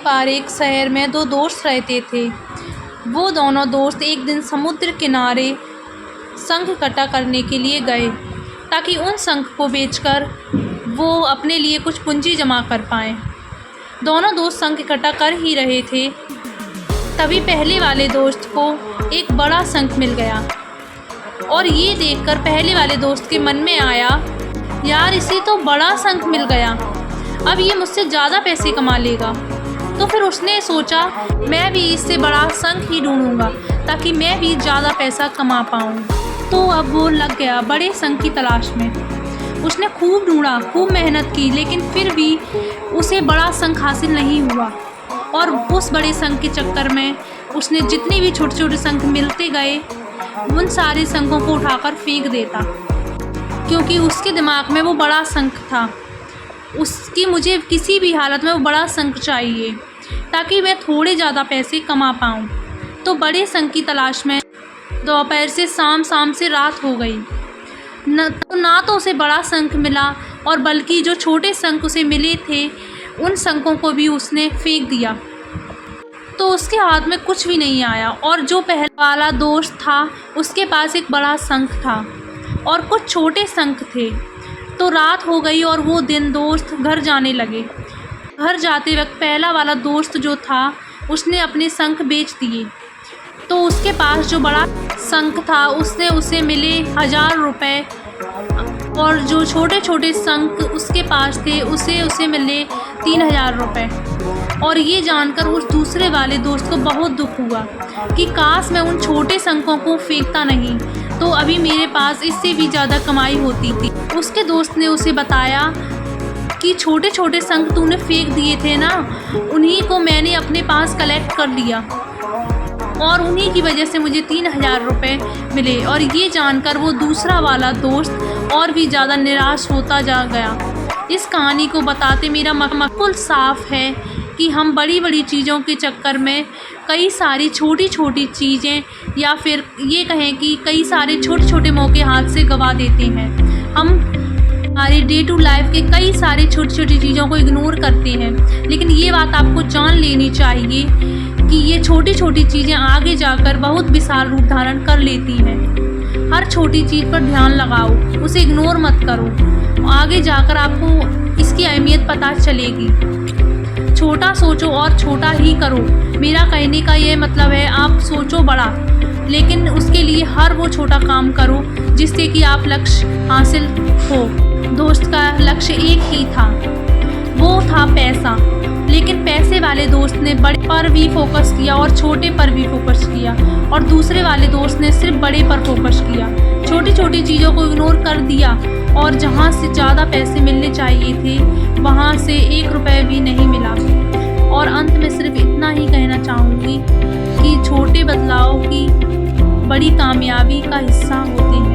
बार एक शहर में दो दोस्त रहते थे। वो दोनों दोस्त एक दिन समुद्र किनारे शंख इकट्ठा करने के लिए गए ताकि उन शंख को बेचकर वो अपने लिए कुछ पूंजी जमा कर पाएँ। दोनों दोस्त शंख इकट्ठा कर ही रहे थे, तभी पहले वाले दोस्त को एक बड़ा शंख मिल गया और ये देखकर पहले वाले दोस्त के मन में आया, यार इसे तो बड़ा शंख मिल गया, अब ये मुझसे ज़्यादा पैसे कमा लेगा। तो फिर उसने सोचा मैं भी इससे बड़ा शंख ही ढूंढूंगा ताकि मैं भी ज़्यादा पैसा कमा पाऊँ। तो अब वो लग गया बड़े शंख की तलाश में। उसने खूब ढूंढा, खूब मेहनत की, लेकिन फिर भी उसे बड़ा शंख हासिल नहीं हुआ। और उस बड़े शंख के चक्कर में उसने जितने भी छोटे छोटे शंख मिलते गए उन सारे शंखों को उठाकर फेंक देता, क्योंकि उसके दिमाग में वो बड़ा शंख था। उसकी मुझे किसी भी हालत में वो बड़ा शंख चाहिए ताकि मैं थोड़े ज़्यादा पैसे कमा पाऊँ। तो बड़े शंख की तलाश में दोपहर से शाम, शाम से रात हो गई। ना तो उसे बड़ा शंख मिला और बल्कि जो छोटे शंख उसे मिले थे उन शंखों को भी उसने फेंक दिया। तो उसके हाथ में कुछ भी नहीं आया और जो पहला वाला दोस्त था उसके पास एक बड़ा शंख था और कुछ छोटे शंख थे। तो रात हो गई और वो दिन दोस्त घर जाने लगे। घर जाते वक्त पहला वाला दोस्त जो था उसने अपने शंख बेच दिए। तो उसके पास जो बड़ा शंख था उसने उसे मिले 1000 रुपये और जो छोटे छोटे शंख उसके पास थे उसे मिले 3000 रुपये। और ये जानकर उस दूसरे वाले दोस्त को बहुत दुख हुआ कि काश मैं उन छोटे शंखों को फेंकता नहीं तो अभी मेरे पास इससे भी ज़्यादा कमाई होती थी। उसके दोस्त ने उसे बताया कि छोटे छोटे शंख तूने फेंक दिए थे ना, उन्हीं को मैंने अपने पास कलेक्ट कर लिया और उन्हीं की वजह से मुझे 3000 रुपये मिले। और ये जानकर वो दूसरा वाला दोस्त और भी ज़्यादा निराश होता जा गया। इस कहानी को बताते मेरा मकसद साफ है कि हम बड़ी बड़ी चीज़ों के चक्कर में कई सारी छोटी छोटी चीज़ें या फिर ये कहें कि कई सारे छोटे छोटे मौके हाथ से गंवा देते हैं। हम हमारी डे टू लाइफ के कई सारी छोटी छोटी चीज़ों को इग्नोर करते हैं, लेकिन ये बात आपको जान लेनी चाहिए कि ये छोटी छोटी चीज़ें आगे जाकर बहुत विशाल रूप धारण कर लेती हैं। हर छोटी चीज़ पर ध्यान लगाओ, उसे इग्नोर मत करो, आगे जाकर आपको इसकी अहमियत पता चलेगी। छोटा सोचो और छोटा ही करो। मेरा कहने का ये मतलब है आप सोचो बड़ा, लेकिन उसके लिए हर वो छोटा काम करो जिससे कि आप लक्ष्य हासिल हो। दोस्त का लक्ष्य एक ही था, वो था पैसा, लेकिन पैसे वाले दोस्त ने बड़े पर भी फोकस किया और छोटे पर भी फोकस किया और दूसरे वाले दोस्त ने सिर्फ बड़े पर फोकस किया। छोटी छोटी चीज़ों को इग्नोर कर दिया और जहाँ से ज़्यादा पैसे मिलने चाहिए थे वहाँ से 1 रुपये भी नहीं मिला। और अंत में सिर्फ इतना ही कहना चाहूँगी कि छोटे बदलाव की बड़ी कामयाबी का हिस्सा होते हैं।